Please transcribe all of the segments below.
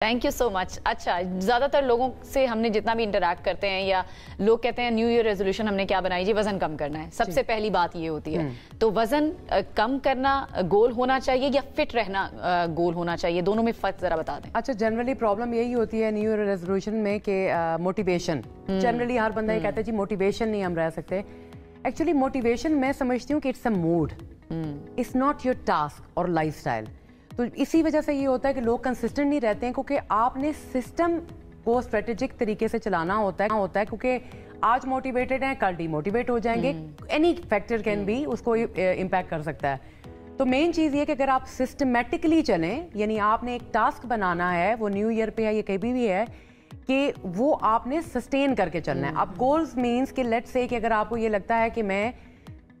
Thank you so مچ. اچھا, زیادہ تر لوگوں سے ہم نے جتنا بھی انٹریکٹ کرتے ہیں یا لوگ کہتے ہیں نیو ایئر ریزولوشن ہم نے کیا بنائی جی, وزن کم کرنا ہے. سب سے پہلی بات یہ ہوتی ہے. تو وزن کم کرنا گول ہونا چاہیے یا فٹ رہنا گول ہونا چاہیے, دونوں میں فرق ذرا بتا دیں. اچھا, جنرلی پرابلم یہی ہوتی ہے نیو ایئر ریزولوشن میں کہ موٹیویشن. جنرلی ہر بندہ یہ کہتا ہے جی موٹیویشن نہیں ہم رہ سکتے. ایکچولی موٹیویشن میں سمجھتی ہوں کہ it's a mood, it's not your task اور لائف اسٹائل. تو اسی وجہ سے یہ ہوتا ہے کہ لوگ کنسسٹنٹ نہیں رہتے ہیں, کیونکہ آپ نے سسٹم کو اسٹریٹجک طریقے سے چلانا ہوتا ہے کیونکہ آج موٹیویٹڈ ہیں کل ڈی موٹیویٹ ہو جائیں گے. اینی فیکٹر کین بی, اس کو امپیکٹ کر سکتا ہے. تو مین چیز یہ کہ اگر آپ سسٹمیٹکلی چلیں, یعنی آپ نے ایک ٹاسک بنانا ہے, وہ نیو ایئر پہ ہے یا کہیں بھی ہے, کہ وہ آپ نے سسٹین کر کے چلنا ہے. اب گولز مینس کہ لیٹ سے کہ اگر آپ کو یہ لگتا ہے کہ میں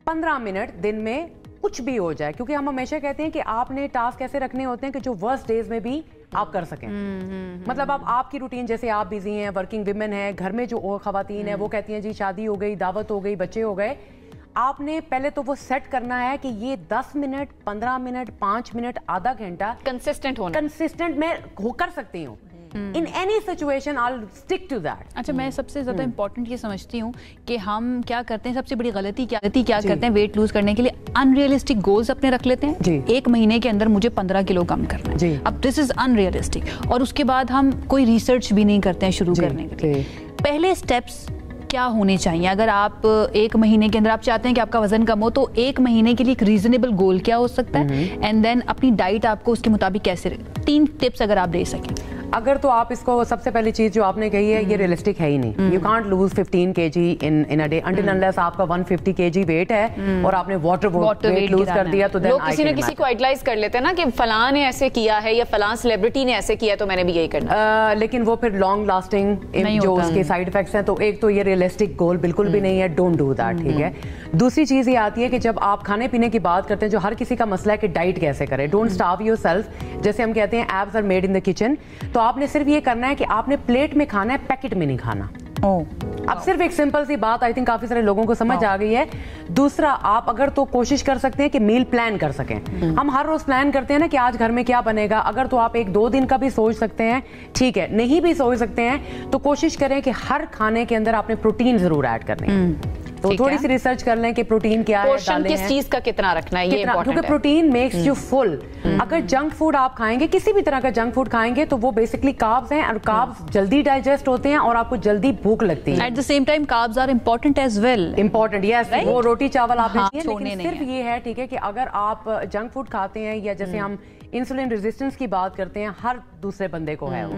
15 منٹ دن میں کچھ بھی ہو جائے, کیونکہ ہم ہمیشہ کہتے ہیں کہ آپ نے ٹاسک ایسے رکھنے ہوتے ہیں کہ جو ورسٹ ڈیز میں بھی آپ کر سکیں. مطلب اب آپ کی روٹین, جیسے آپ بزی ہیں, ورکنگ ویمن ہیں, گھر میں جو اور خواتین ہیں وہ کہتی ہیں جی شادی ہو گئی, دعوت ہو گئی, بچے ہو گئے, آپ نے پہلے تو وہ سیٹ کرنا ہے کہ یہ 10 منٹ 15 منٹ 5 منٹ آدھا گھنٹہ کنسسٹنٹ میں کر سکتی ہوں. In any situation I'll stick to that. اچھا, میں سب سے زیادہ امپورٹنٹ یہ سمجھتی ہوں کہ ہم کیا کرتے ہیں, سب سے بڑی غلطی کیا کرتے ہیں ویٹ لوز کرنے کے لیے, ان ریئلسٹک گولز اپنے رکھ لیتے ہیں. ایک مہینے کے اندر مجھے 15 کلو کم کرنا ہے. اب دس از ان ریئلسٹک, اور اس کے بعد ہم کوئی ریسرچ بھی نہیں کرتے ہیں شروع کرنے کے لیے. پہلے اسٹیپس کیا ہونے چاہیے؟ اگر آپ ایک مہینے کے اندر آپ چاہتے ہیں کہ آپ کا وزن کم ہو, تو ایک مہینے کے لیے ایک ریزنیبل گول کیا ہو سکتا ہے, اینڈ دین اپنی ڈائٹ آپ کو اس کے مطابق کیسے, 3 ٹپس اگر آپ دے سکیں. اگر تو آپ اس کو, سب سے پہلی چیز جو آپ نے کہی ہے, یہ ریئلسٹک ہے ہی نہیں. You can't lose 15 kg in a day until unless آپ کا 150 kg ویٹ ہے اور آپ نے واٹر ویٹ لوز کر دیا. تو لوگ کسی نہ کسی کو آئیڈلائز کر لیتے ہیں نا کہ فلاں نے ایسے کیا ہے یا فلاں سیلیبریٹی نے ایسے کیا ہے تو میں نے بھی یہی کرنا. لیکن وہ پھر لانگ لاسٹنگ جو اس کے سائڈ افیکٹس ہیں, تو ایک تو یہ ریئلسٹک گول بالکل بھی نہیں ہے. Don't do that. ٹھیک ہے. دوسری چیز یہ آتی ہے کہ جب آپ کھانے پینے کی بات کرتے ہیں, جو ہر کسی کا مسئلہ ہے کہ ڈائٹ کیسے کرے, ڈونٹ اسٹارو یور سیلف. جیسے ہم کہتے ہیں abs are made in the kitchen, تو آپ نے صرف یہ کرنا ہے کہ آپ نے پلیٹ میں کھانا ہے, پیکٹ میں نہیں کھانا. اب صرف ایک سمپل سی بات آئی تھنک کافی سارے لوگوں کو سمجھ آ گئی ہے. دوسرا, آپ اگر تو کوشش کر سکتے ہیں کہ میل پلان کر سکیں. ہم ہر روز پلان کرتے ہیں نا کہ آج گھر میں کیا بنے گا. اگر تو آپ 1-2 دن کا بھی سوچ سکتے ہیں, ٹھیک ہے. نہیں بھی سوچ سکتے ہیں تو کوشش کریں کہ ہر کھانے کے اندر آپ نے پروٹین ضرور ایڈ کرنے ہیں. تو تھوڑی سی ریسرچ کر لیں کہ پروٹین کیا ہے, پورشن کس چیز کا کتنا رکھنا ہے, یہ امپورٹنٹ ہے. کیونکہ پروٹین میکس یو فل. اگر جنک فوڈ آپ کھائیں گے, کسی بھی طرح کا جنک فوڈ کھائیں گے, تو وہ بیسکلی کاربز ہیں, اور کاربز جلدی ڈائجسٹ ہوتے ہیں اور آپ کو جلدی بھوک لگتی ہے. At the same time carbs are important as well. Important, yes. وہ روٹی چاول آپ نے لیکن صرف یہ ہے, ٹھیک ہے, کہ اگر آپ جنک فوڈ کھاتے ہیں, یا جیسے ہم انسولین ریزسٹنس کی بات کرتے ہیں, ہر دوسرے بندے کو ہے وہ,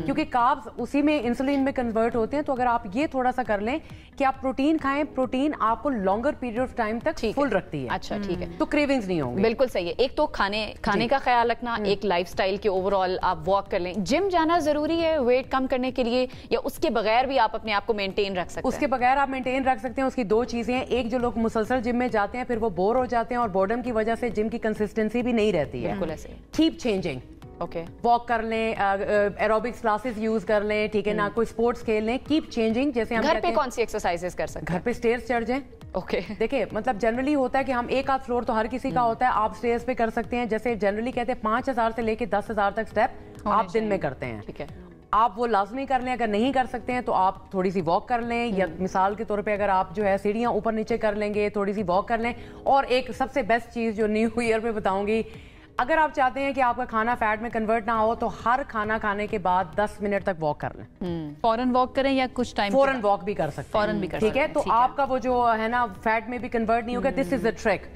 کیونکہ کاربز اسی میں انسولین میں کنورٹ ہوتے ہیں. تو اگر آپ یہ تھوڑا سا کر لیں کہ آپ پروٹین کھائیں, پروٹین آپ کو لانگر پیریڈ آف ٹائم تک فل رکھتی ہے. اچھا, ٹھیک ہے. تو کریونگز نہیں ہوں گے. بالکل صحیح ہے. ایک تو کھانے کا خیال رکھنا, ایک لائف سٹائل کے اوور آل آپ واک کر لیں. جم جانا ضروری ہے ویٹ کم کرنے کے لیے, یا اس کے بغیر بھی آپ اپنے آپ کو مینٹین رکھ سکتے ہیں؟ اس کے بغیر آپ مینٹین رکھ سکتے ہیں. اس کی 2 چیزیں ہیں. ایک, جو لوگ مسلسل جم میں جاتے ہیں پھر وہ بور ہو جاتے ہیں, اور بورڈم کی وجہ سے جم کی کنسسٹنسی بھی نہیں رہتی ہے. بالکل ایسے. Keep changing. واک کر لیں, ایروبکس کلاسز یوز کر لیں, ٹھیک ہے نا, کوئی سپورٹس کھیل لیں. Keep changing. جیسے ہم گھر پہ کون سی ایکسرسائزز کر سکتے ہیں؟ گھر پہ اسٹیئرز چڑھ جائیں. دیکھیں, مطلب جنرلی ہوتا ہے کہ ہم 1 فلور تو ہر کسی کا ہوتا ہے, آپ اسٹیئرز پہ کر سکتے ہیں. جیسے جنرلی کہتے ہیں 5000 سے لے کے 10,000 تک اسٹیپ آپ دن میں کرتے ہیں. ٹھیک ہے, آپ وہ لازمی کر لیں. اگر نہیں کر سکتے ہیں تو آپ تھوڑی سی واک کر لیں, یا مثال کے طور پہ اگر آپ جو ہے سیڑھیاں اوپر نیچے کر لیں گے, تھوڑی سی واک کر لیں. اور ایک سب سے بیسٹ چیز جو نیو ایئر پہ بتاؤں گی, اگر آپ چاہتے ہیں کہ آپ کا کھانا فیٹ میں کنورٹ نہ ہو, تو ہر کھانا کھانے کے بعد 10 منٹ تک واک کر لیں. فوراً واک کریں یا کچھ ٹائم؟ فوراً واک بھی کر سکتے ہیں. ٹھیک ہے, تو آپ کا وہ جو ہے نا فیٹ میں بھی کنورٹ نہیں ہوگا. دس از اے ٹرک.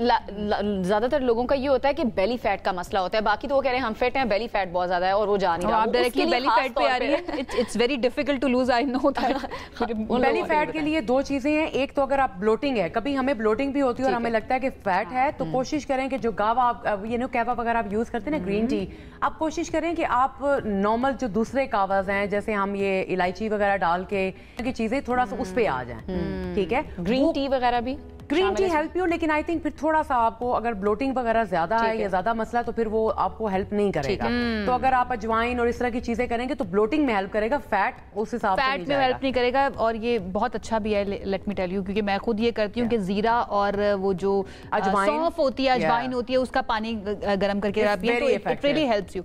زیادہ تر لوگوں کا یہ ہوتا ہے کہ بیلی فیٹ کا مسئلہ ہوتا ہے. باقی تو وہ کہہ رہے ہیں ہم فٹ ہیں, بیلی فیٹ بہت زیادہ ہے اور وہ جا نہیں رہا. آپ ڈائریکٹلی بیلی فیٹ پہ آ رہی ہے. It's very difficult to lose, I know that. Belly fat کے لیے 2 چیزیں ہیں. ایک تو اگر آپ بلوٹنگ ہے, کبھی ہمیں بلوٹنگ بھی ہوتی ہے اور ہمیں لگتا ہے کہ فیٹ ہے, تو کوشش کریں کہ جو گاوا آپ کیوا وغیرہ آپ یوز کرتے ہیں نا, گرین ٹی, آپ کوشش کریں کہ آپ نارمل جو دوسرے کاواز ہیں, جیسے ہم یہ الائچی وغیرہ ڈال کے چیزیں تھوڑا سا اس پہ آ جائیں. ٹھیک ہے, گرین ٹی وغیرہ بھی گرین ٹی ہیلپ یو, لیکن آئی تھنک پھر تھوڑا سا آپ کو اگر بلوٹنگ وغیرہ زیادہ ہے یا زیادہ مسئلہ, تو پھر وہ آپ کو ہیلپ نہیں کرے گا. تو اگر آپ اجوائن اور اس طرح کی چیزیں کریں گے تو بلوٹنگ میں ہیلپ کرے گا, فیٹ اس حساب سے فیٹ میں ہیلپ نہیں کرے گا. اور یہ بہت اچھا بھی ہے, لیٹ می ٹیل یو, کیونکہ میں خود یہ کرتی ہوں کہ زیرہ اور وہ جو سونف ہوتی ہے, اجوائن ہوتی ہے, اس کا پانی گرم کر کے اٹ ریلی ہیلپس یو.